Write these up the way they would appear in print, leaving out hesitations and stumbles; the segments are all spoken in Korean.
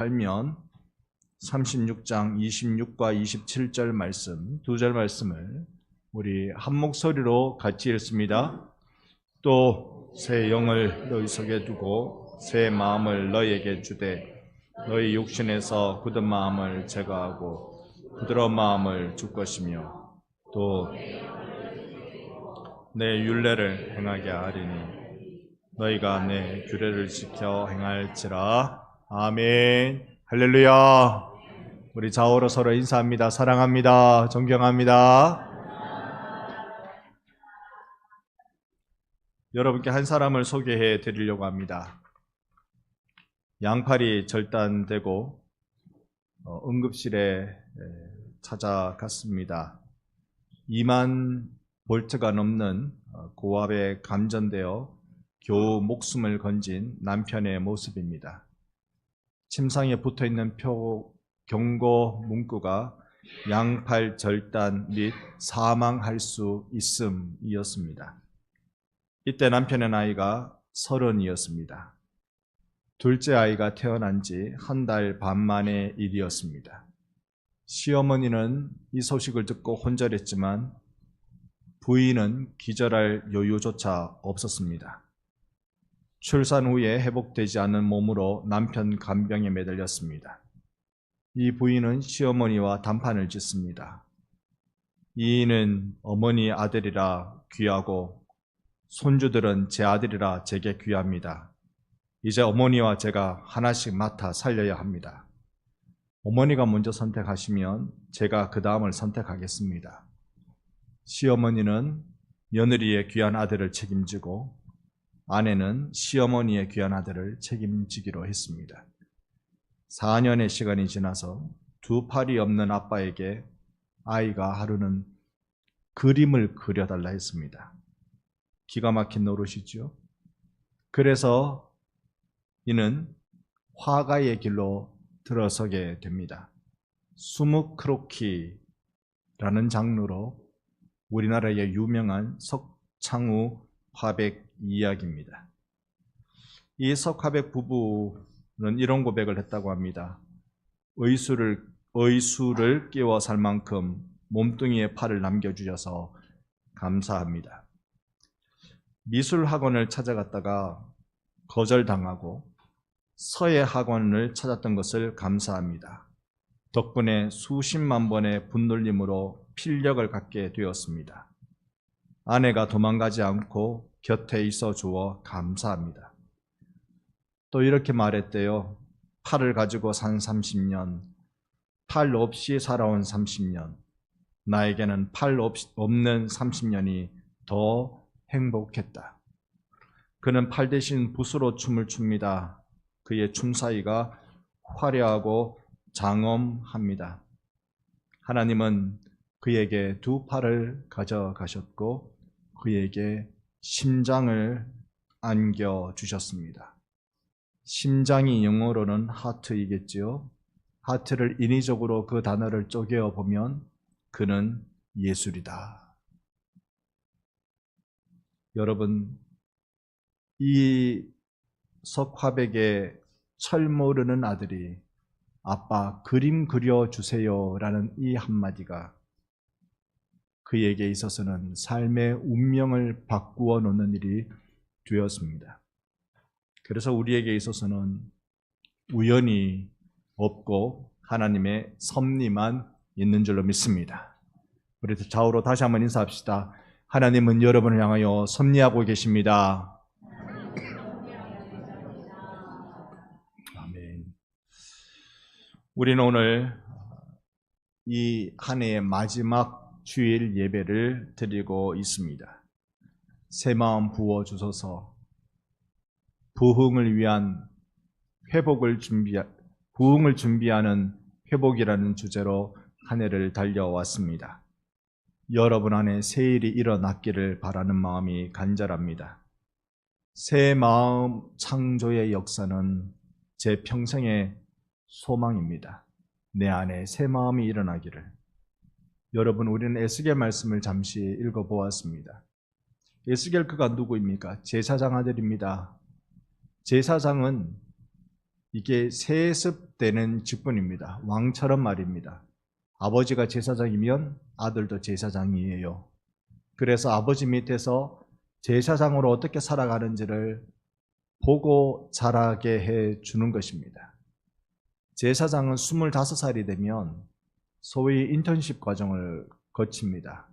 살면 36장 26과 27절 말씀, 두 절 말씀을 우리 한 목소리로 같이 읽습니다. 또 새 영을 너희 속에 두고 새 마음을 너희에게 주되 너희 육신에서 굳은 마음을 제거하고 부드러운 마음을 줄 것이며 또 내 율례를 행하게 하리니 너희가 내 규례를 지켜 행할지라. 아멘. 할렐루야. 우리 좌우로 서로 인사합니다. 사랑합니다. 존경합니다. 여러분께 한 사람을 소개해 드리려고 합니다. 양팔이 절단되고 응급실에 찾아갔습니다. 2만 볼트가 넘는 고압에 감전되어 겨우 목숨을 건진 남편의 모습입니다. 침상에 붙어있는 경고 문구가 양팔 절단 및 사망할 수 있음이었습니다. 이때 남편의 나이가 30이었습니다. 둘째 아이가 태어난 지 한 달 반 만의 일이었습니다. 시어머니는 이 소식을 듣고 혼절했지만 부인은 기절할 여유조차 없었습니다. 출산 후에 회복되지 않은 몸으로 남편 간병에 매달렸습니다. 이 부인은 시어머니와 단판을 짓습니다. 이인은 어머니 아들이라 귀하고 손주들은 제 아들이라 제게 귀합니다. 이제 어머니와 제가 하나씩 맡아 살려야 합니다. 어머니가 먼저 선택하시면 제가 그 다음을 선택하겠습니다. 시어머니는 며느리의 귀한 아들을 책임지고 아내는 시어머니의 귀한 아들을 책임지기로 했습니다. 4년의 시간이 지나서 두 팔이 없는 아빠에게 아이가 하루는 그림을 그려달라 했습니다. 기가 막힌 노릇이죠. 그래서 이는 화가의 길로 들어서게 됩니다. 수묵 크로키라는 장르로 우리나라의 유명한 석창우 화백 이야기입니다. 이 석화백 부부는 이런 고백을 했다고 합니다. 의수를 끼워 살 만큼 몸뚱이에 팔을 남겨주셔서 감사합니다. 미술 학원을 찾아갔다가 거절당하고 서예 학원을 찾았던 것을 감사합니다. 덕분에 수십만 번의 분놀림으로 필력을 갖게 되었습니다. 아내가 도망가지 않고 곁에 있어 주어 감사합니다. 또 이렇게 말했대요. 팔을 가지고 산 30년, 팔 없이 살아온 30년, 나에게는 팔 없는 30년이 더 행복했다. 그는 팔 대신 붓으로 춤을 춥니다. 그의 춤사위가 화려하고 장엄합니다. 하나님은 그에게 두 팔을 가져가셨고 그에게 심장을 안겨주셨습니다. 심장이 영어로는 하트이겠지요. 하트를 인위적으로 그 단어를 쪼개어 보면 그는 예술이다. 여러분, 이 석화백의 철 모르는 아들이 아빠 그림 그려주세요 라는 이 한마디가 그에게 있어서는 삶의 운명을 바꾸어 놓는 일이 되었습니다. 그래서 우리에게 있어서는 우연이 없고 하나님의 섭리만 있는 줄로 믿습니다. 우리 좌우로 다시 한번 인사합시다. 하나님은 여러분을 향하여 섭리하고 계십니다. 아멘. 우리는 오늘 이 한 해의 마지막 주일 예배를 드리고 있습니다. 새 마음 부어 주소서. 부흥을 위한 부흥을 준비하는 회복이라는 주제로 한 해를 달려왔습니다. 여러분 안에 새 일이 일어났기를 바라는 마음이 간절합니다. 새 마음 창조의 역사는 제 평생의 소망입니다. 내 안에 새 마음이 일어나기를. 여러분, 우리는 에스겔 말씀을 잠시 읽어보았습니다. 에스겔 그가 누구입니까? 제사장 아들입니다. 제사장은 이게 세습되는 직분입니다. 왕처럼 말입니다. 아버지가 제사장이면 아들도 제사장이에요. 그래서 아버지 밑에서 제사장으로 어떻게 살아가는지를 보고 자라게 해 주는 것입니다. 제사장은 25살이 되면 소위 인턴십 과정을 거칩니다.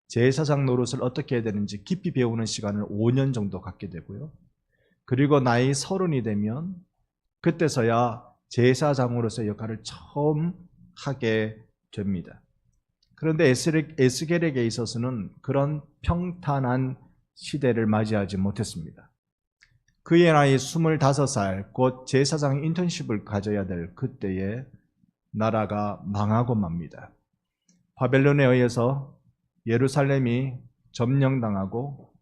제사장 노릇을 어떻게 해야 되는지 깊이 배우는 시간을 5년 정도 갖게 되고요. 그리고 나이 30이 되면 그때서야 제사장으로서의 역할을 처음 하게 됩니다. 그런데 에스겔에게 있어서는 그런 평탄한 시대를 맞이하지 못했습니다. 그의 나이 25살, 곧 제사장 인턴십을 가져야 될 그때에 나라가 망하고 맙니다. 바벨론에 의해서 예루살렘이 점령당하고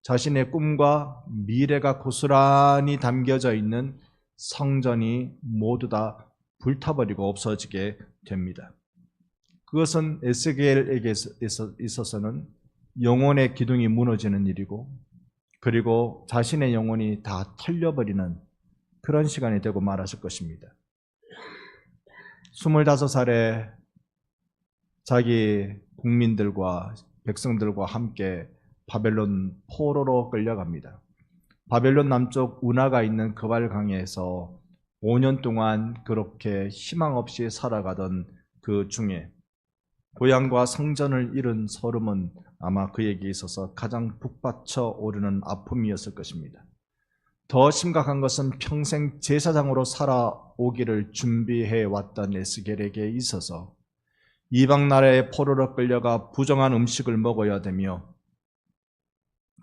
자신의 꿈과 미래가 고스란히 담겨져 있는 성전이 모두 다 불타버리고 없어지게 됩니다. 그것은 에스겔에게 있어서는 영혼의 기둥이 무너지는 일이고, 그리고 자신의 영혼이 다 털려버리는 그런 시간이 되고 말았을 것입니다. 25살에 자기 국민들과 백성들과 함께 바벨론 포로로 끌려갑니다. 바벨론 남쪽 운하가 있는 그발강에서 5년 동안 그렇게 희망 없이 살아가던 그 중에 고향과 성전을 잃은 서름은 아마 그에게 있어서 가장 북받쳐 오르는 아픔이었을 것입니다. 더 심각한 것은 평생 제사장으로 살아오기를 준비해 왔던 에스겔에게 있어서 이방 나라의 포로로 끌려가 부정한 음식을 먹어야 되며,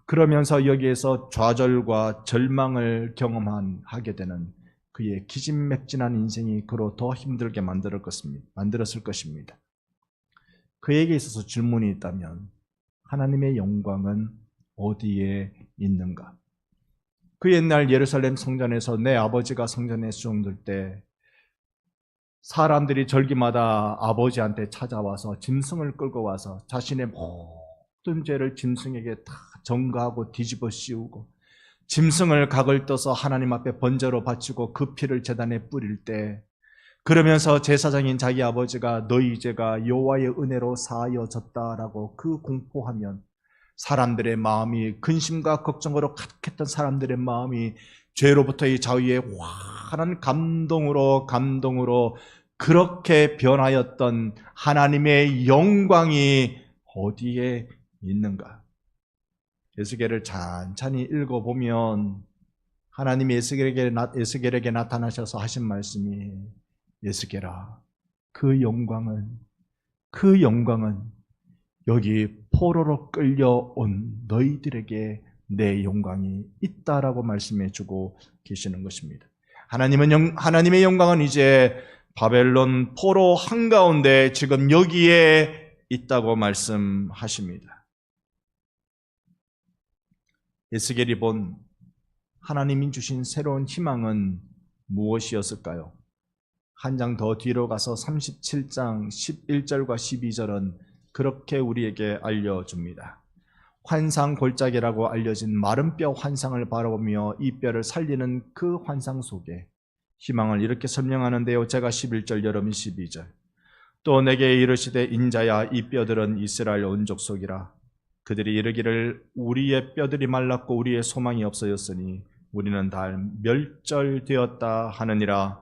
그러면서 여기에서 좌절과 절망을 경험하게 되는 그의 기진맥진한 인생이 그로 더 힘들게 만들었을 것입니다. 그에게 있어서 질문이 있다면 하나님의 영광은 어디에 있는가? 그 옛날 예루살렘 성전에서 내 아버지가 성전에 수종될 때 사람들이 절기마다 아버지한테 찾아와서 짐승을 끌고 와서 자신의 모든 죄를 짐승에게 다 전가하고 뒤집어 씌우고 짐승을 각을 떠서 하나님 앞에 번제로 바치고 그 피를 제단에 뿌릴 때, 그러면서 제사장인 자기 아버지가 너희 죄가 여호와의 은혜로 사하여졌다라고 그 공포하면 사람들의 마음이, 근심과 걱정으로 가득했던 사람들의 마음이 죄로부터의 자유의 환한 감동으로 그렇게 변하였던 하나님의 영광이 어디에 있는가? 에스겔을 찬찬히 읽어보면 하나님이 에스겔에게 나타나셔서 하신 말씀이, 에스겔아, 그 영광은 여기 포로로 끌려온 너희들에게 내 영광이 있다라고 말씀해 주고 계시는 것입니다. 하나님의 영광은 이제 바벨론 포로 한가운데 지금 여기에 있다고 말씀하십니다. 에스겔이 본 하나님이 주신 새로운 희망은 무엇이었을까요? 한 장 더 뒤로 가서 37장 11절과 12절은 그렇게 우리에게 알려줍니다. 환상 골짜기라고 알려진 마른 뼈 환상을 바라보며 이 뼈를 살리는 그 환상 속에 희망을 이렇게 설명하는데요. 제가 11절, 여러분 12절. 또 내게 이르시되 인자야, 이 뼈들은 이스라엘 온 족속이라. 그들이 이르기를 우리의 뼈들이 말랐고 우리의 소망이 없어졌으니 우리는 다 멸절되었다 하느니라.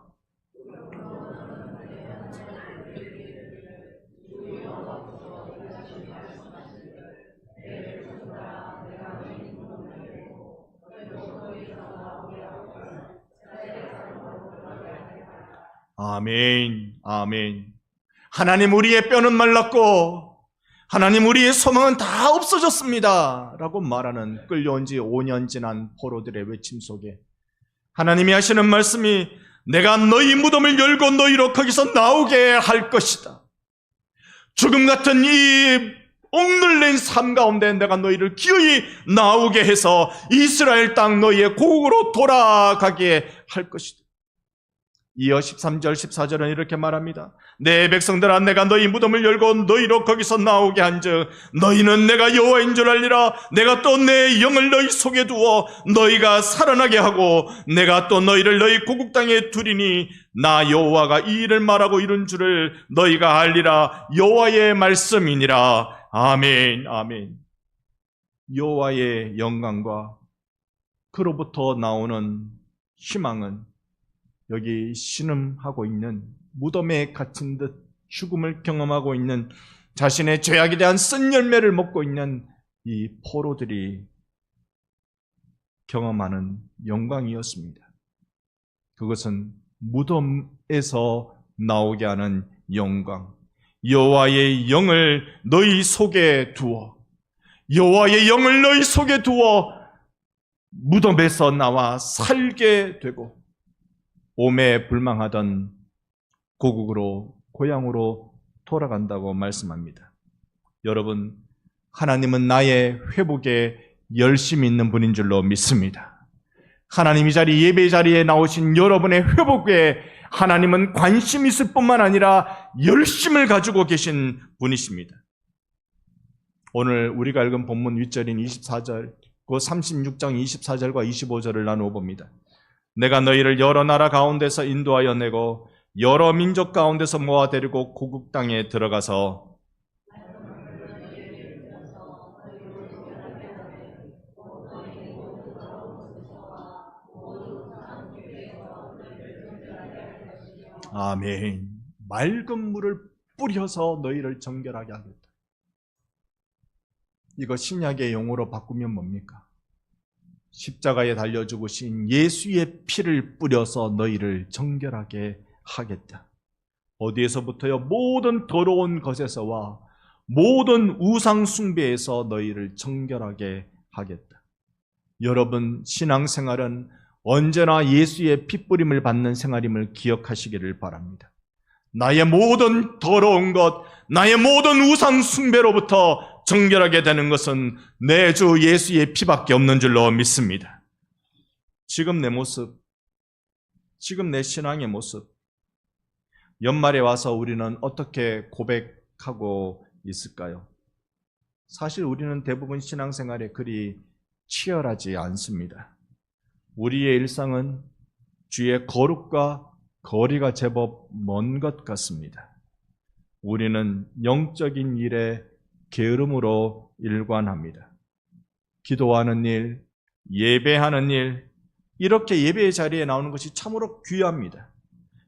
아멘, 아멘. 하나님, 우리의 뼈는 말랐고 하나님, 우리의 소망은 다 없어졌습니다 라고 말하는 끌려온 지 5년 지난 포로들의 외침 속에 하나님이 하시는 말씀이, 내가 너희 무덤을 열고 너희로 거기서 나오게 할 것이다. 죽음 같은 이 억눌린 삶 가운데 내가 너희를 기어이 나오게 해서 이스라엘 땅 너희의 고국으로 돌아가게 할 것이다. 이어 13절 14절은 이렇게 말합니다. 내 백성들아, 내가 너희 무덤을 열고 너희로 거기서 나오게 한즉 너희는 내가 여호와인 줄 알리라. 내가 또 내 영을 너희 속에 두어 너희가 살아나게 하고 내가 또 너희를 너희 고국 땅에 두리니 나 여호와가 이 일을 말하고 이룬 줄을 너희가 알리라. 여호와의 말씀이니라. 아멘. 아멘. 여호와의 영광과 그로부터 나오는 희망은 여기 신음하고 있는, 무덤에 갇힌 듯 죽음을 경험하고 있는, 자신의 죄악에 대한 쓴 열매를 먹고 있는 이 포로들이 경험하는 영광이었습니다. 그것은 무덤에서 나오게 하는 영광, 여호와의 영을 너희 속에 두어, 여호와의 영을 너희 속에 두어 무덤에서 나와 살게 되고 오매 불망하던 고국으로, 고향으로 돌아간다고 말씀합니다. 여러분, 하나님은 나의 회복에 열심히 있는 분인 줄로 믿습니다. 하나님 이 자리, 예배 자리에 나오신 여러분의 회복에 하나님은 관심 있을 뿐만 아니라 열심을 가지고 계신 분이십니다. 오늘 우리가 읽은 본문 윗절인 24절, 그 36장 24절과 25절을 나누어 봅니다. 내가 너희를 여러 나라 가운데서 인도하여 내고 여러 민족 가운데서 모아 데리고 고국 땅에 들어가서 아멘. 맑은 물을 뿌려서 너희를 정결하게 하겠다. 이거 신약의 용어로 바꾸면 뭡니까? 십자가에 달려 죽으신 예수의 피를 뿌려서 너희를 정결하게 하겠다. 어디에서부터요? 모든 더러운 것에서와 모든 우상 숭배에서 너희를 정결하게 하겠다. 여러분, 신앙생활은 언제나 예수의 피 뿌림을 받는 생활임을 기억하시기를 바랍니다. 나의 모든 더러운 것, 나의 모든 우상 숭배로부터 정결하게 되는 것은 내 주 예수의 피밖에 없는 줄로 믿습니다. 지금 내 모습, 지금 내 신앙의 모습, 연말에 와서 우리는 어떻게 고백하고 있을까요? 사실 우리는 대부분 신앙생활에 그리 치열하지 않습니다. 우리의 일상은 주의 거룩과 거리가 제법 먼 것 같습니다. 우리는 영적인 일에 게으름으로 일관합니다. 기도하는 일, 예배하는 일, 이렇게 예배의 자리에 나오는 것이 참으로 귀합니다.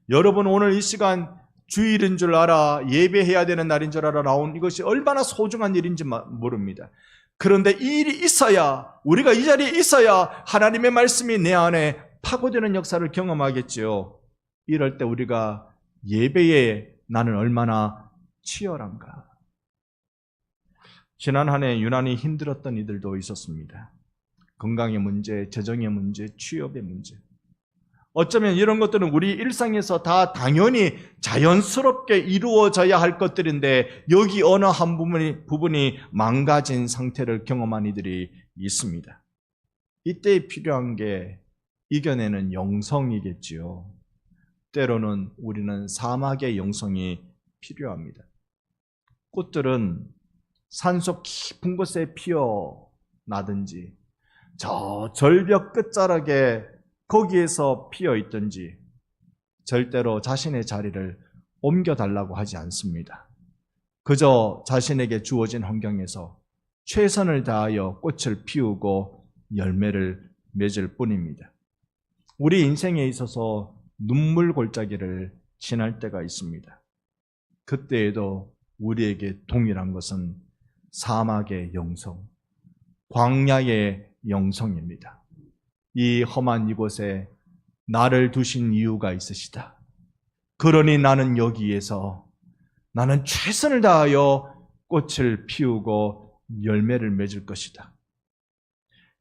여러분, 오늘 이 시간 주일인 줄 알아, 예배해야 되는 날인 줄 알아 나온 이것이 얼마나 소중한 일인지 모릅니다. 그런데 이 일이 있어야, 우리가 이 자리에 있어야 하나님의 말씀이 내 안에 파고드는 역사를 경험하겠지요. 이럴 때 우리가 예배에 나는 얼마나 치열한가. 지난 한 해 유난히 힘들었던 이들도 있었습니다. 건강의 문제, 재정의 문제, 취업의 문제. 어쩌면 이런 것들은 우리 일상에서 다 당연히 자연스럽게 이루어져야 할 것들인데 여기 어느 한 부분이 망가진 상태를 경험한 이들이 있습니다. 이때 필요한 게 이겨내는 영성이겠지요. 때로는 우리는 사막의 영성이 필요합니다. 꽃들은 산속 깊은 곳에 피어나든지 저 절벽 끝자락에 거기에서 피어 있든지 절대로 자신의 자리를 옮겨달라고 하지 않습니다. 그저 자신에게 주어진 환경에서 최선을 다하여 꽃을 피우고 열매를 맺을 뿐입니다. 우리 인생에 있어서 눈물 골짜기를 지날 때가 있습니다. 그때에도 우리에게 동일한 것은 사막의 영성, 광야의 영성입니다. 이 험한 이곳에 나를 두신 이유가 있으시다. 그러니 나는 여기에서 나는 최선을 다하여 꽃을 피우고 열매를 맺을 것이다.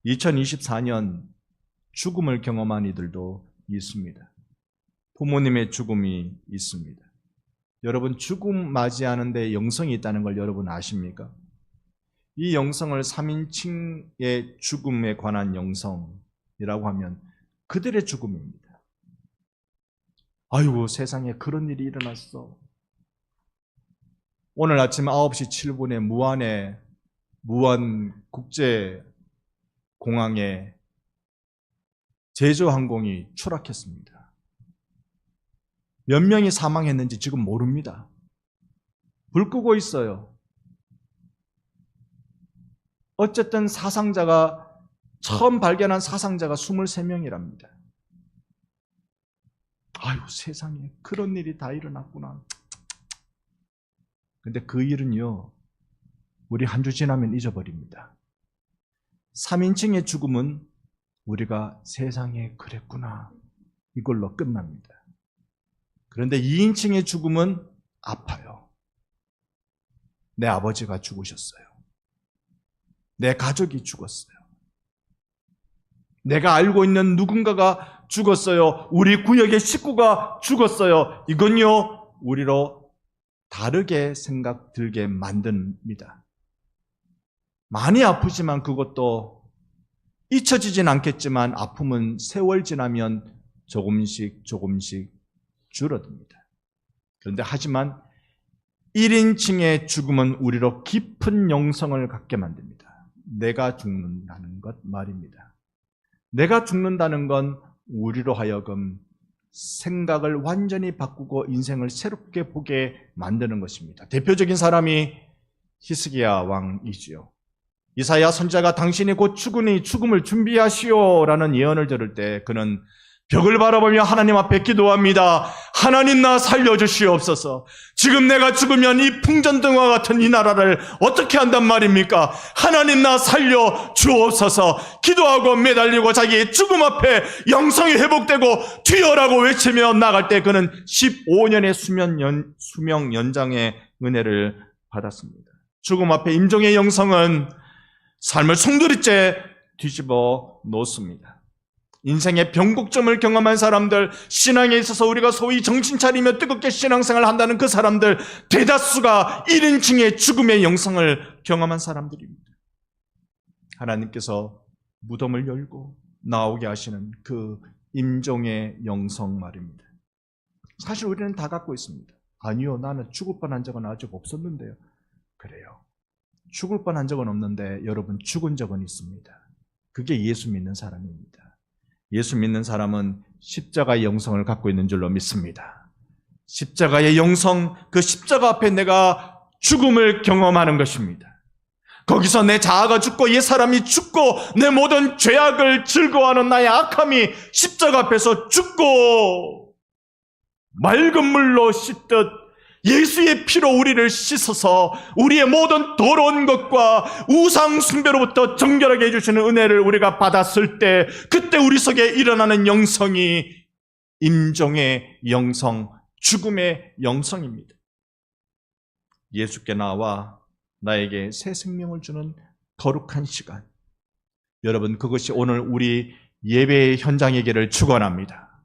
2024년 죽음을 경험한 이들도 있습니다. 부모님의 죽음이 있습니다. 여러분, 죽음 맞이하는데 영성이 있다는 걸 여러분 아십니까? 이 영성을 3인칭의 죽음에 관한 영성이라고 하면 그들의 죽음입니다. 아이고, 세상에 그런 일이 일어났어. 오늘 아침 9시 7분에 무안국제공항에 제주항공이 추락했습니다. 몇 명이 사망했는지 지금 모릅니다. 불 끄고 있어요. 어쨌든 처음 발견한 사상자가 23명이랍니다. 아유, 세상에 그런 일이 다 일어났구나. 근데 그 일은요, 우리 한 주 지나면 잊어버립니다. 3인칭의 죽음은 우리가 세상에 그랬구나, 이걸로 끝납니다. 그런데 2인칭의 죽음은 아파요. 내 아버지가 죽으셨어요. 내 가족이 죽었어요. 내가 알고 있는 누군가가 죽었어요. 우리 구역의 식구가 죽었어요. 이건요, 우리로 다르게 생각 들게 만듭니다. 많이 아프지만 그것도 잊혀지진 않겠지만 아픔은 세월 지나면 조금씩 줄어듭니다. 그런데 하지만 1인칭의 죽음은 우리로 깊은 영성을 갖게 만듭니다. 내가 죽는다는 것 말입니다. 내가 죽는다는 건 우리로 하여금 생각을 완전히 바꾸고 인생을 새롭게 보게 만드는 것입니다. 대표적인 사람이 히스기야 왕이지요. 이사야 선지자가 당신이 곧 죽음을 준비하시오라는 예언을 들을 때 그는 벽을 바라보며 하나님 앞에 기도합니다. 하나님, 나 살려주시옵소서. 지금 내가 죽으면 이 풍전등화 같은 이 나라를 어떻게 한단 말입니까? 하나님, 나 살려주옵소서. 기도하고 매달리고 자기의 죽음 앞에 영성이 회복되고 튀어라고 외치며 나갈 때 그는 15년의 수명 연장의 은혜를 받았습니다. 죽음 앞에 임종의 영성은 삶을 송두리째 뒤집어 놓습니다. 인생의 변곡점을 경험한 사람들, 신앙에 있어서 우리가 소위 정신 차리며 뜨겁게 신앙생활을 한다는 그 사람들 대다수가 1인칭의 죽음의 영성을 경험한 사람들입니다. 하나님께서 무덤을 열고 나오게 하시는 그 임종의 영성 말입니다. 사실 우리는 다 갖고 있습니다. 아니요, 나는 죽을 뻔한 적은 아직 없었는데요. 그래요. 죽을 뻔한 적은 없는데 여러분, 죽은 적은 있습니다. 그게 예수 믿는 사람입니다. 예수 믿는 사람은 십자가의 영성을 갖고 있는 줄로 믿습니다. 십자가의 영성, 그 십자가 앞에 내가 죽음을 경험하는 것입니다. 거기서 내 자아가 죽고 옛 사람이 죽고 내 모든 죄악을 즐거워하는 나의 악함이 십자가 앞에서 죽고 맑은 물로 씻듯 예수의 피로 우리를 씻어서 우리의 모든 더러운 것과 우상 숭배로부터 정결하게 해주시는 은혜를 우리가 받았을 때 그때 우리 속에 일어나는 영성이 임종의 영성, 죽음의 영성입니다. 예수께 나와 나에게 새 생명을 주는 거룩한 시간. 여러분, 그것이 오늘 우리 예배의 현장이기를 축원합니다.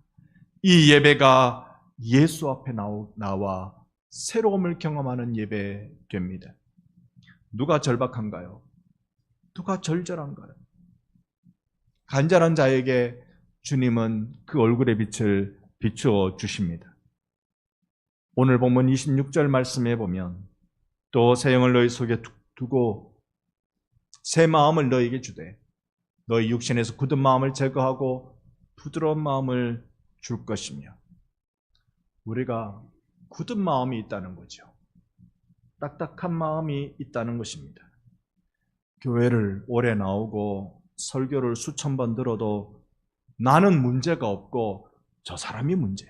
이 예배가 예수 앞에 나와 새로움을 경험하는 예배 됩니다. 누가 절박한가요? 누가 절절한가요? 간절한 자에게 주님은 그 얼굴의 빛을 비추어 주십니다. 오늘 본문 26절 말씀에 보면 또 새 영을 너희 속에 두고 새 마음을 너희에게 주되 너희 육신에서 굳은 마음을 제거하고 부드러운 마음을 줄 것이며, 우리가 굳은 마음이 있다는 거죠. 딱딱한 마음이 있다는 것입니다. 교회를 오래 나오고 설교를 수천 번 들어도 나는 문제가 없고 저 사람이 문제야.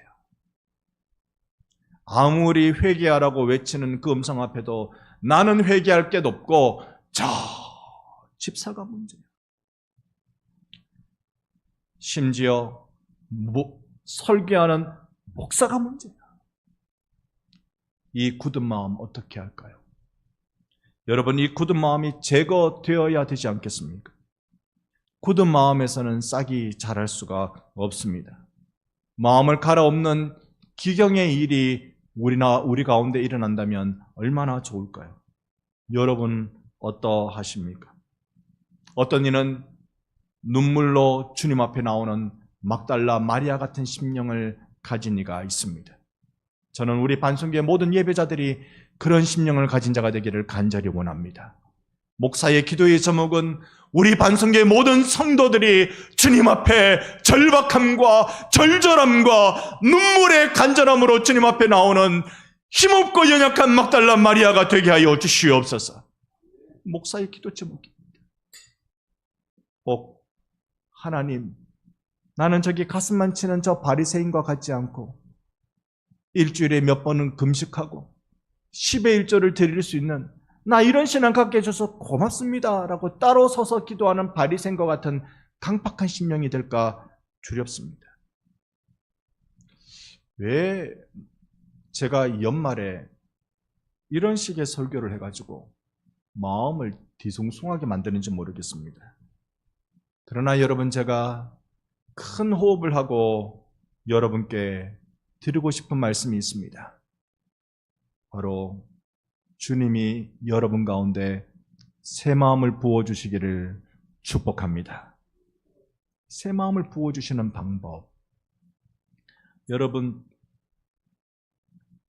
아무리 회개하라고 외치는 그 음성 앞에도 나는 회개할 게 없고 저 집사가 문제야. 심지어 설교하는 목사가 문제야. 이 굳은 마음 어떻게 할까요? 여러분, 이 굳은 마음이 제거되어야 되지 않겠습니까? 굳은 마음에서는 싹이 자랄 수가 없습니다. 마음을 갈아엎는 기경의 일이 우리 가운데 일어난다면 얼마나 좋을까요? 여러분 어떠하십니까? 어떤 이는 눈물로 주님 앞에 나오는 막달라 마리아 같은 심령을 가진 이가 있습니다. 저는 우리 반송교회 모든 예배자들이 그런 심령을 가진 자가 되기를 간절히 원합니다. 목사의 기도의 제목은 우리 반송교회 모든 성도들이 주님 앞에 절박함과 절절함과 눈물의 간절함으로 주님 앞에 나오는 힘없고 연약한 막달라 마리아가 되게 하여 주시옵소서. 목사의 기도 제목입니다. 꼭 하나님, 나는 저기 가슴만 치는 저 바리새인과 같지 않고 일주일에 몇 번은 금식하고 10의 1조를 드릴 수 있는 나 이런 신앙 갖게 해줘서 고맙습니다 라고 따로 서서 기도하는 바리새인과 같은 강팍한 심령이 될까 두렵습니다. 왜 제가 연말에 이런 식의 설교를 해가지고 마음을 뒤숭숭하게 만드는지 모르겠습니다. 그러나 여러분, 제가 큰 호흡을 하고 여러분께 드리고 싶은 말씀이 있습니다. 바로 주님이 여러분 가운데 새 마음을 부어주시기를 축복합니다. 새 마음을 부어주시는 방법. 여러분,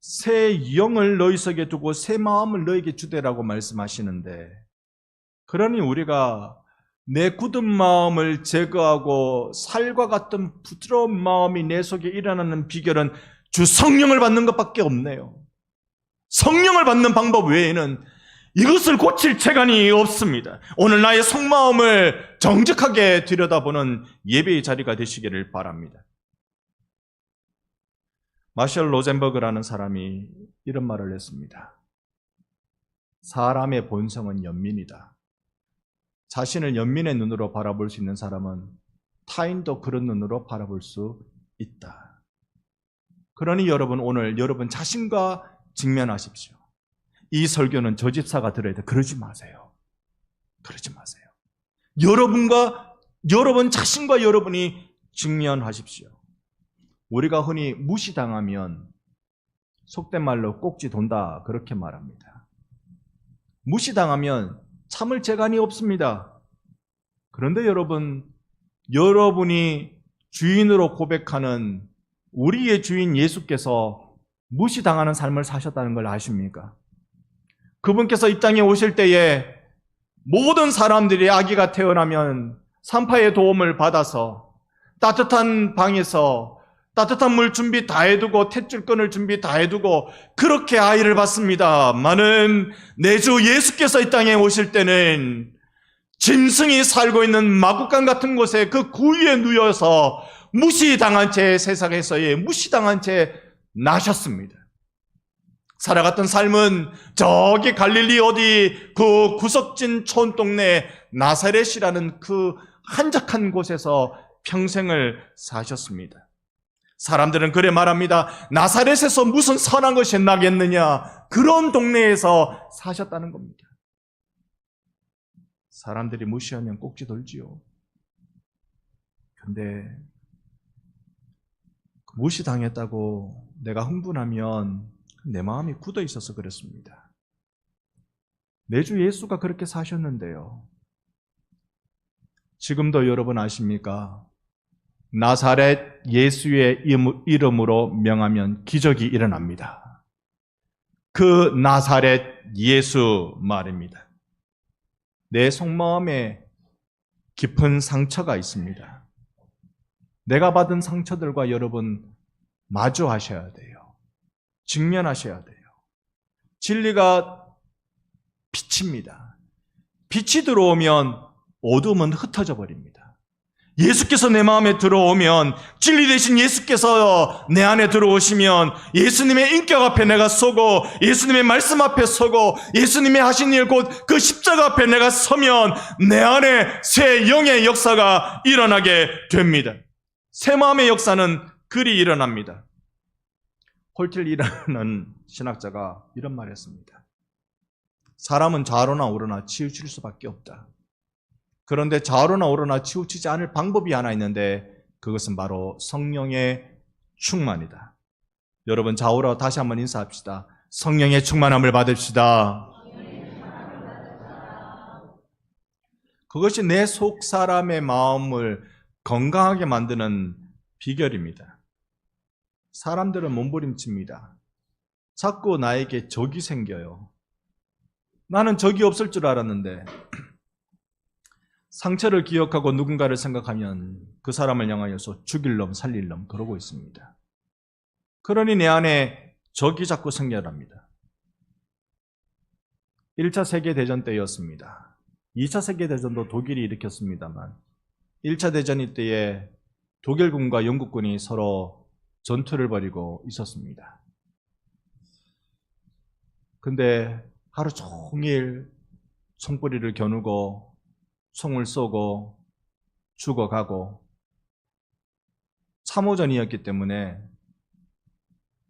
새 영을 너희 속에 두고 새 마음을 너희에게 주되라고 말씀하시는데, 그러니 우리가 내 굳은 마음을 제거하고 살과 같은 부드러운 마음이 내 속에 일어나는 비결은 주 성령을 받는 것밖에 없네요. 성령을 받는 방법 외에는 이것을 고칠 재간이 없습니다. 오늘 나의 속마음을 정직하게 들여다보는 예배의 자리가 되시기를 바랍니다. 마셜 로젠버그라는 사람이 이런 말을 했습니다. 사람의 본성은 연민이다. 자신을 연민의 눈으로 바라볼 수 있는 사람은 타인도 그런 눈으로 바라볼 수 있다. 그러니 여러분, 오늘 여러분 자신과 직면하십시오. 이 설교는 저 집사가 들어야 돼. 그러지 마세요. 그러지 마세요. 여러분 자신과 여러분이 직면하십시오. 우리가 흔히 무시당하면 속된 말로 꼭지 돈다 그렇게 말합니다. 무시당하면 참을 재간이 없습니다. 그런데 여러분이 주인으로 고백하는 우리의 주인 예수께서 무시당하는 삶을 사셨다는 걸 아십니까? 그분께서 이 땅에 오실 때에 모든 사람들이 아기가 태어나면 산파의 도움을 받아서 따뜻한 방에서 따뜻한 물 준비 다 해두고 탯줄끈을 준비 다 해두고 그렇게 아이를 낳습니다만은 내 주 예수께서 이 땅에 오실 때는 짐승이 살고 있는 마구간 같은 곳에 그 구유에 누워서 무시당한 채 세상에서의 무시당한 채 나셨습니다. 살아갔던 삶은 저기 갈릴리 어디 그 구석진 촌동네 나사렛이라는 그 한적한 곳에서 평생을 사셨습니다. 사람들은 그래 말합니다. 나사렛에서 무슨 선한 것이 나겠느냐. 그런 동네에서 사셨다는 겁니다. 사람들이 무시하면 꼭지 돌지요. 근데 무시당했다고 내가 흥분하면 내 마음이 굳어 있어서 그렇습니다. 내 주 예수가 그렇게 사셨는데요. 지금도 여러분 아십니까? 나사렛 예수의 이름으로 명하면 기적이 일어납니다. 그 나사렛 예수 말입니다. 내 속마음에 깊은 상처가 있습니다. 내가 받은 상처들과 여러분 마주하셔야 돼요. 직면하셔야 돼요. 진리가 빛입니다. 빛이 들어오면 어둠은 흩어져 버립니다. 예수께서 내 마음에 들어오면, 진리 되신 예수께서 내 안에 들어오시면 예수님의 인격 앞에 내가 서고 예수님의 말씀 앞에 서고 예수님의 하신 일 곧 그 십자가 앞에 내가 서면 내 안에 새 영의 역사가 일어나게 됩니다. 새 마음의 역사는 그리 일어납니다. 홀틸이라는 신학자가 이런 말을 했습니다. 사람은 좌로나 우로나 치우칠 수밖에 없다. 그런데 좌로나 우로나 치우치지 않을 방법이 하나 있는데 그것은 바로 성령의 충만이다. 여러분 좌우로 다시 한번 인사합시다. 성령의 충만함을 받읍시다. 그것이 내 속 사람의 마음을 건강하게 만드는 비결입니다. 사람들은 몸부림칩니다. 자꾸 나에게 적이 생겨요. 나는 적이 없을 줄 알았는데 상처를 기억하고 누군가를 생각하면 그 사람을 향하여서 죽일 놈 살릴 놈 그러고 있습니다. 그러니 내 안에 적이 자꾸 생겨납니다. 1차 세계대전 때였습니다. 2차 세계대전도 독일이 일으켰습니다만 1차 대전 때에 독일군과 영국군이 서로 전투를 벌이고 있었습니다. 근데 하루 종일 총뿌리를 겨누고 총을 쏘고 죽어가고 참호전이었기 때문에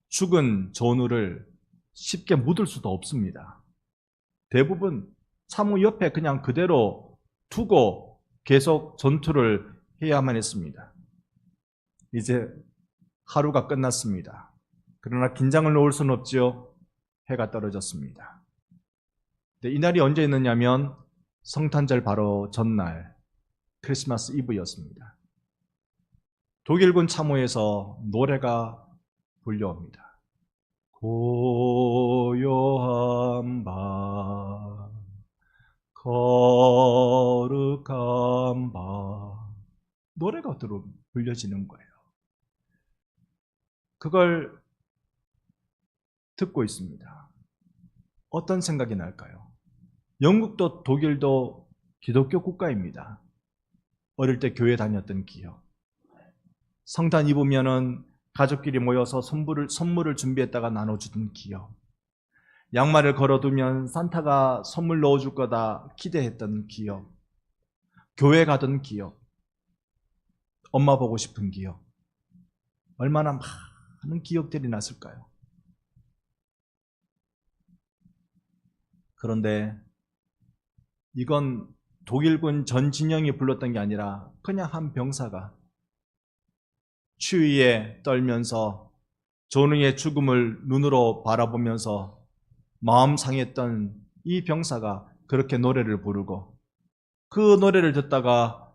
죽은 전우를 쉽게 묻을 수도 없습니다. 대부분 참호 옆에 그냥 그대로 두고 계속 전투를 해야만 했습니다. 이제 하루가 끝났습니다. 그러나 긴장을 놓을 수는 없죠. 해가 떨어졌습니다. 근데 이날이 언제였느냐면 성탄절 바로 전날 크리스마스 이브였습니다. 독일군 참호에서 노래가 불려옵니다. 고요한 밤 거룩한 밤 노래가 불려지는 거예요. 그걸 듣고 있습니다. 어떤 생각이 날까요? 영국도 독일도 기독교 국가입니다. 어릴 때 교회 다녔던 기억. 성탄 입으면은 가족끼리 모여서 선물을 준비했다가 나눠주던 기억. 양말을 걸어두면 산타가 선물 넣어줄 거다 기대했던 기억. 교회 가던 기억. 엄마 보고 싶은 기억. 얼마나 많은 기억들이 났을까요? 그런데 이건 독일군 전 진영이 불렀던 게 아니라 그냥 한 병사가 추위에 떨면서 전우의 죽음을 눈으로 바라보면서 마음 상했던 이 병사가 그렇게 노래를 부르고 그 노래를 듣다가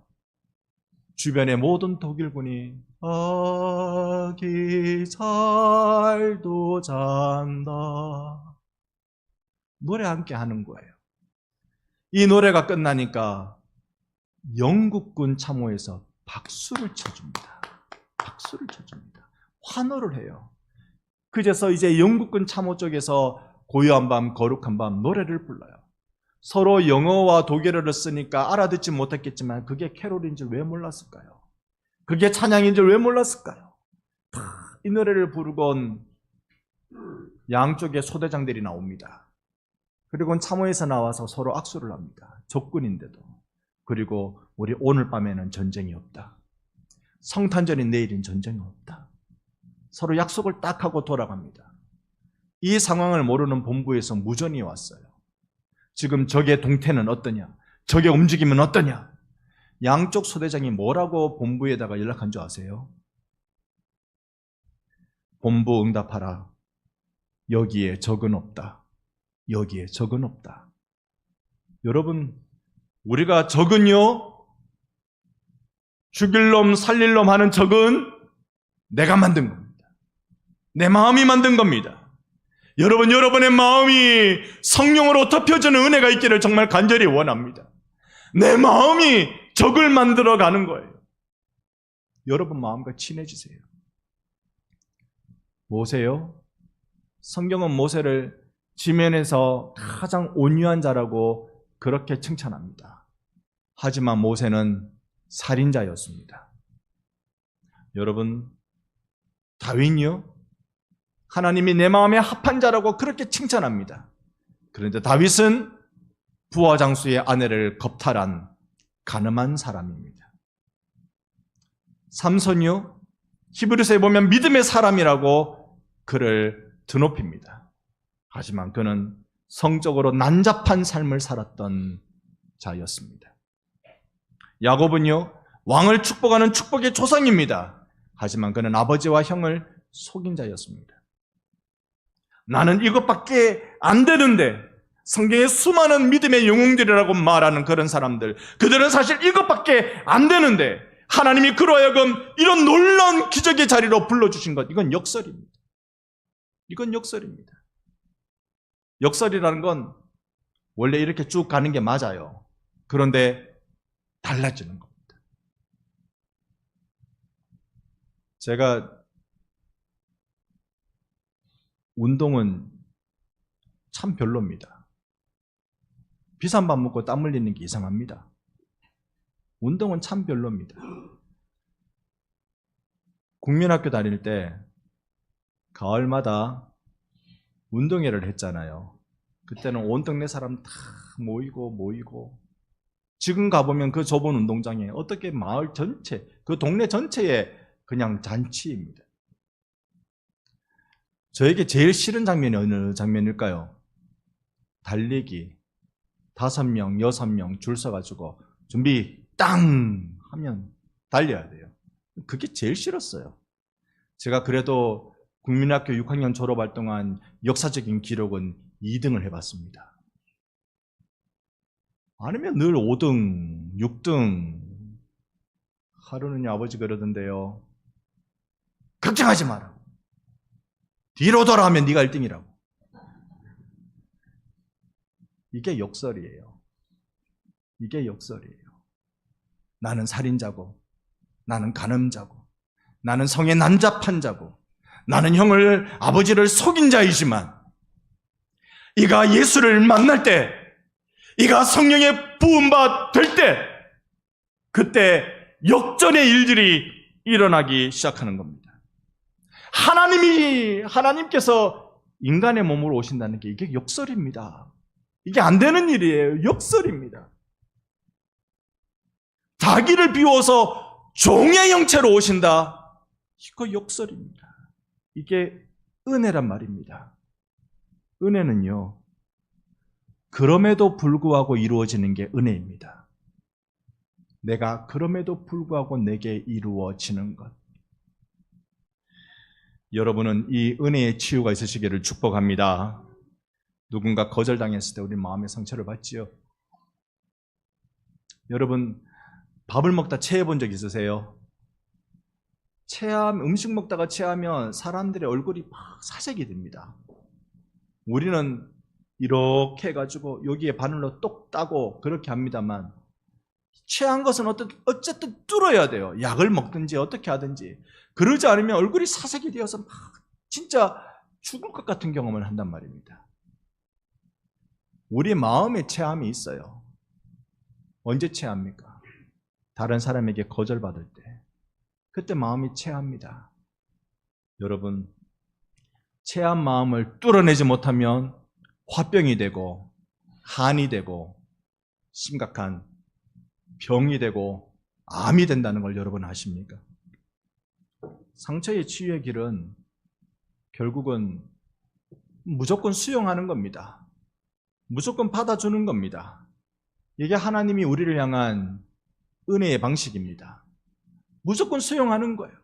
주변의 모든 독일군이 아기 잘도 잔다 노래 함께 하는 거예요. 이 노래가 끝나니까 영국군 참호에서 박수를 쳐줍니다. 박수를 쳐줍니다. 환호를 해요. 그제서 이제 영국군 참호 쪽에서 고요한 밤, 거룩한 밤 노래를 불러요. 서로 영어와 독일어를 쓰니까 알아듣지 못했겠지만 그게 캐롤인 줄 왜 몰랐을까요? 그게 찬양인 줄 왜 몰랐을까요? 이 노래를 부르곤 양쪽에 소대장들이 나옵니다. 그리고 참호에서 나와서 서로 악수를 합니다. 적군인데도. 그리고 우리 오늘 밤에는 전쟁이 없다. 성탄절인 내일인 전쟁이 없다. 서로 약속을 딱 하고 돌아갑니다. 이 상황을 모르는 본부에서 무전이 왔어요. 지금 적의 동태는 어떠냐? 적의 움직임은 어떠냐? 양쪽 소대장이 뭐라고 본부에다가 연락한 줄 아세요? 본부 응답하라. 여기에 적은 없다. 여기에 적은 없다. 여러분, 우리가 적은요, 죽일 놈, 살릴 놈 하는 적은 내가 만든 겁니다. 내 마음이 만든 겁니다. 여러분, 여러분의 마음이 성령으로 덮여주는 은혜가 있기를 정말 간절히 원합니다. 내 마음이 적을 만들어가는 거예요. 여러분 마음과 친해지세요. 모세요? 성경은 모세를 지면에서 가장 온유한 자라고 그렇게 칭찬합니다. 하지만 모세는 살인자였습니다. 여러분, 다윗요? 하나님이 내 마음에 합한 자라고 그렇게 칭찬합니다. 그런데 다윗은 부하 장수의 아내를 겁탈한 가늠한 사람입니다. 삼손이요? 히브리서에 보면 믿음의 사람이라고 그를 드높입니다. 하지만 그는 성적으로 난잡한 삶을 살았던 자였습니다. 야곱은요, 왕을 축복하는 축복의 조상입니다. 하지만 그는 아버지와 형을 속인 자였습니다. 나는 이것밖에 안 되는데, 성경에 수많은 믿음의 영웅들이라고 말하는 그런 사람들, 그들은 사실 이것밖에 안 되는데 하나님이 그로 하여금 이런 놀라운 기적의 자리로 불러주신 것, 이건 역설입니다. 이건 역설입니다. 역설이라는 건 원래 이렇게 쭉 가는 게 맞아요. 그런데 달라지는 겁니다. 제가 운동은 참 별로입니다. 비싼 밥 먹고 땀 흘리는 게 이상합니다. 운동은 참 별로입니다. 국민학교 다닐 때 가을마다 운동회를 했잖아요. 그때는 온 동네 사람 다 모이고 지금 가보면 그 좁은 운동장에 어떻게 마을 전체, 그 동네 전체에 그냥 잔치입니다. 저에게 제일 싫은 장면이 어느 장면일까요? 달리기 5명, 6명 줄 서가지고 준비 땅 하면 달려야 돼요. 그게 제일 싫었어요. 제가 그래도 국민학교 6학년 졸업할 동안 역사적인 기록은 2등을 해봤습니다. 아니면 늘 5등, 6등. 하루는 아버지 그러던데요. 걱정하지 마라. 뒤로 돌아가면 네가 1등이라고. 이게 역설이에요. 이게 역설이에요. 나는 살인자고, 나는 간음자고, 나는 성에 난잡한 자고, 나는 아버지를 속인 자이지만, 이가 예수를 만날 때, 이가 성령의 부음받을 때, 그때 역전의 일들이 일어나기 시작하는 겁니다. 하나님께서 인간의 몸으로 오신다는 게 이게 역설입니다. 이게 안 되는 일이에요. 역설입니다. 자기를 비워서 종의 형체로 오신다. 이거 역설입니다. 이게 은혜란 말입니다. 은혜는요, 그럼에도 불구하고 이루어지는 게 은혜입니다. 내가 그럼에도 불구하고 내게 이루어지는 것. 여러분은 이 은혜의 치유가 있으시기를 축복합니다. 누군가 거절당했을 때 우리 마음의 상처를 받지요. 여러분, 밥을 먹다 체해 본 적 있으세요? 음식 먹다가 체하면 사람들의 얼굴이 막 사색이 됩니다. 우리는 이렇게 해가지고 여기에 바늘로 똑 따고 그렇게 합니다만, 체한 것은 어쨌든 뚫어야 돼요. 약을 먹든지 어떻게 하든지. 그러지 않으면 얼굴이 사색이 되어서 막 진짜 죽을 것 같은 경험을 한단 말입니다. 우리 마음에 체함이 있어요. 언제 체합니까? 다른 사람에게 거절받을 때. 그때 마음이 체합니다. 여러분, 체한 마음을 뚫어내지 못하면 화병이 되고 한이 되고 심각한 병이 되고 암이 된다는 걸 여러분 아십니까? 상처의 치유의 길은 결국은 무조건 수용하는 겁니다. 무조건 받아주는 겁니다. 이게 하나님이 우리를 향한 은혜의 방식입니다. 무조건 수용하는 거예요.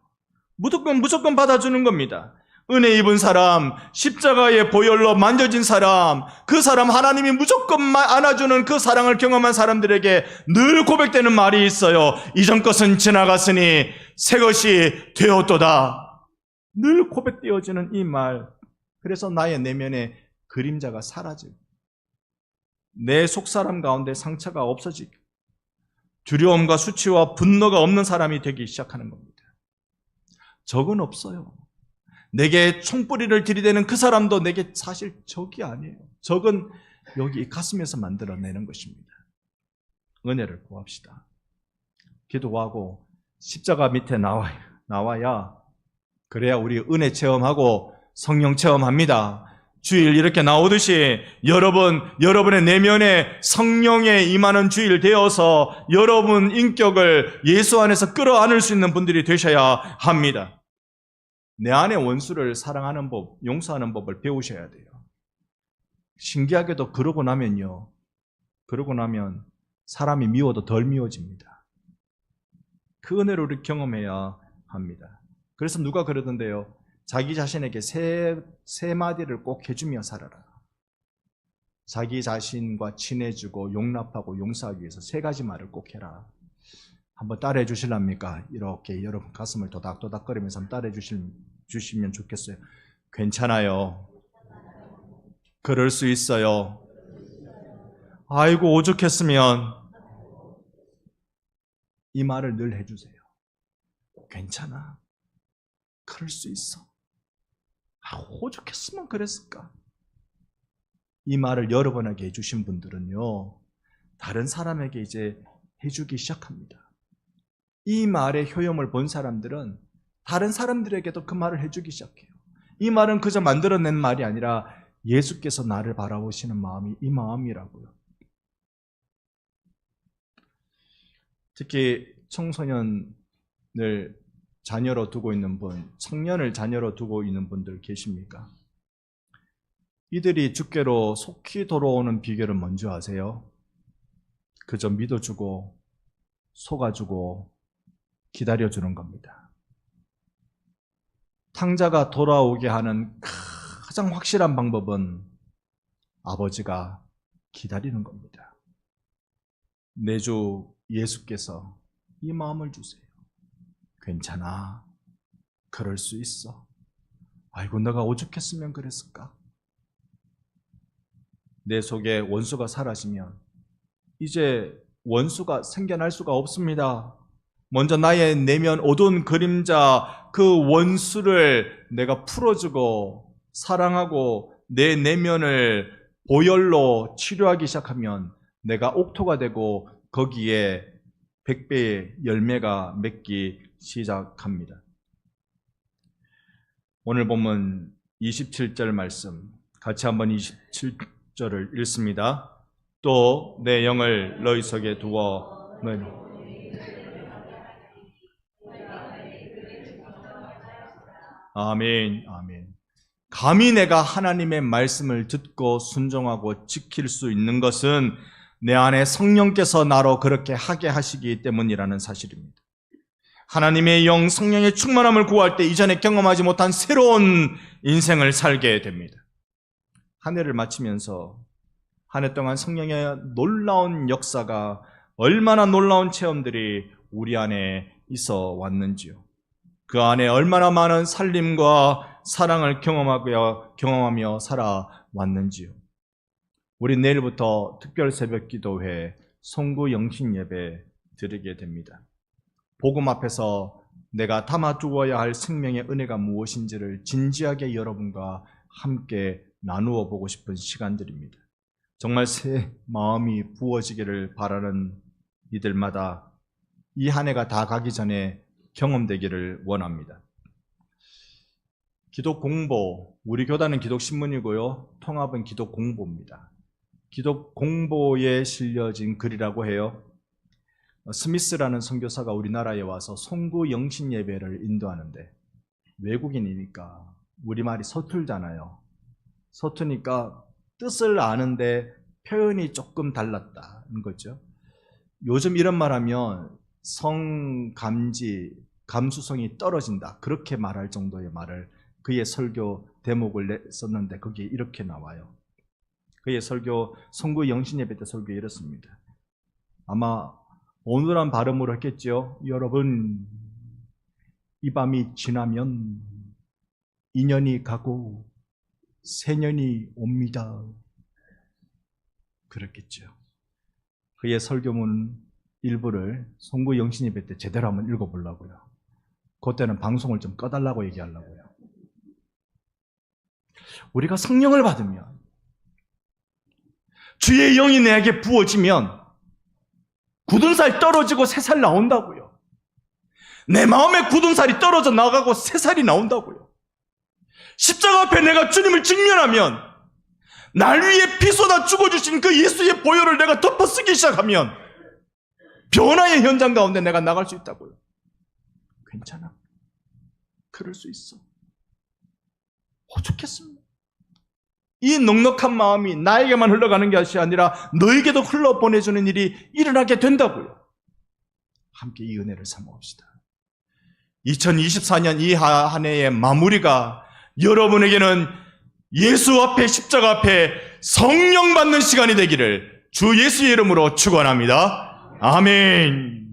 무조건 받아주는 겁니다. 은혜 입은 사람, 십자가의 보혈로 만져진 사람, 그 사람 하나님이 무조건 안아주는 그 사랑을 경험한 사람들에게 늘 고백되는 말이 있어요. 이전 것은 지나갔으니 새 것이 되었도다. 늘 고백되어지는 이 말. 그래서 나의 내면에 그림자가 사라지고 내 속사람 가운데 상처가 없어지고 두려움과 수치와 분노가 없는 사람이 되기 시작하는 겁니다. 적은 없어요. 내게 총뿌리를 들이대는 그 사람도 내게 사실 적이 아니에요. 적은 여기 가슴에서 만들어내는 것입니다. 은혜를 구합시다. 기도하고 십자가 밑에 나와야 그래야 우리 은혜 체험하고 성령 체험합니다. 주일 이렇게 나오듯이 여러분의 내면에 성령에 임하는 주일 되어서 여러분 인격을 예수 안에서 끌어안을 수 있는 분들이 되셔야 합니다. 내 안의 원수를 사랑하는 법, 용서하는 법을 배우셔야 돼요. 신기하게도 그러고 나면 사람이 미워도 덜 미워집니다. 그 은혜를 우리 경험해야 합니다. 그래서 누가 그러던데요. 자기 자신에게 세 마디를 꼭 해주며 살아라. 자기 자신과 친해지고 용납하고 용서하기 위해서 3가지 말을 꼭 해라. 한번 따라해 주실랍니까? 이렇게 여러분 가슴을 도닥도닥거리면서 한번 따라해 주시면 좋겠어요. 괜찮아요. 그럴 수 있어요. 아이고 오죽했으면. 이 말을 늘 해주세요. 괜찮아. 그럴 수 있어. 오죽했으면 그랬을까? 이 말을 여러 번 하게 해주신 분들은요, 다른 사람에게 이제 해주기 시작합니다. 이 말의 효용을 본 사람들은 다른 사람들에게도 그 말을 해주기 시작해요. 이 말은 그저 만들어낸 말이 아니라 예수께서 나를 바라보시는 마음이 이 마음이라고요. 특히 청소년을 자녀로 두고 있는 분, 청년을 자녀로 두고 있는 분들 계십니까? 이들이 주께로 속히 돌아오는 비결은 뭔지 아세요? 그저 믿어주고 속아주고 기다려주는 겁니다. 탕자가 돌아오게 하는 가장 확실한 방법은 아버지가 기다리는 겁니다. 내 주 예수께서 이 마음을 주세요. 괜찮아. 그럴 수 있어. 아이고 내가 오죽했으면 그랬을까? 내 속에 원수가 사라지면 이제 원수가 생겨날 수가 없습니다. 먼저 나의 내면 어두운 그림자 그 원수를 내가 풀어주고 사랑하고 내 내면을 보혈로 치료하기 시작하면 내가 옥토가 되고 거기에 100배의 열매가 맺기 시작합니다. 오늘 본문 27절 말씀 같이 한번 27절을 읽습니다. 또 내 영을 너희 속에 두어 아멘, 아멘. 감히 내가 하나님의 말씀을 듣고 순종하고 지킬 수 있는 것은 내 안에 성령께서 나로 그렇게 하게 하시기 때문이라는 사실입니다. 하나님의 영, 성령의 충만함을 구할 때 이전에 경험하지 못한 새로운 인생을 살게 됩니다. 한 해를 마치면서 한 해 동안 성령의 놀라운 역사가 얼마나 놀라운 체험들이 우리 안에 있어 왔는지요. 그 안에 얼마나 많은 살림과 사랑을 경험하며 살아왔는지요. 우리 내일부터 특별 새벽 기도회 송구 영신 예배 드리게 됩니다. 복음 앞에서 내가 담아두어야 할 생명의 은혜가 무엇인지를 진지하게 여러분과 함께 나누어 보고 싶은 시간들입니다. 정말 새 마음이 부어지기를 바라는 이들마다 이 한 해가 다 가기 전에 경험되기를 원합니다. 기독 공보, 우리 교단은 기독 신문이고요. 통합은 기독 공보입니다. 기독 공보에 실려진 글이라고 해요. 스미스라는 선교사가 우리나라에 와서 송구 영신 예배를 인도하는데 외국인이니까 우리말이 서툴잖아요. 서투니까 뜻을 아는데 표현이 조금 달랐다는 거죠. 요즘 이런 말하면 성감지, 감수성이 떨어진다. 그렇게 말할 정도의 말을 그의 설교 대목을 썼는데 거기에 이렇게 나와요. 그의 설교, 송구 영신 예배 때 설교에 이렇습니다. 아마 오늘한 발음으로 했겠죠. 여러분, 이 밤이 지나면 2년이 가고 새년이 옵니다. 그랬겠죠. 그의 설교문 일부를 송구 영신 예배 때 제대로 한번 읽어보려고요. 그때는 방송을 좀 꺼달라고 얘기하려고요. 우리가 성령을 받으면 주의 영이 내게 부어지면 굳은 살 떨어지고 새 살 나온다고요. 내 마음에 굳은 살이 떨어져 나가고 새 살이 나온다고요. 십자가 앞에 내가 주님을 직면하면 날 위해 피 쏟아 죽어주신 그 예수의 보혈을 내가 덮어쓰기 시작하면 변화의 현장 가운데 내가 나갈 수 있다고요. 괜찮아. 그럴 수 있어. 오죽했습니다. 이 넉넉한 마음이 나에게만 흘러가는 것이 아니라 너에게도 흘러보내주는 일이 일어나게 된다고요. 함께 이 은혜를 사모합시다. 2024년 이 한 해의 마무리가 여러분에게는 예수 앞에 십자가 앞에 성령 받는 시간이 되기를 주 예수의 이름으로 축원합니다. 아멘.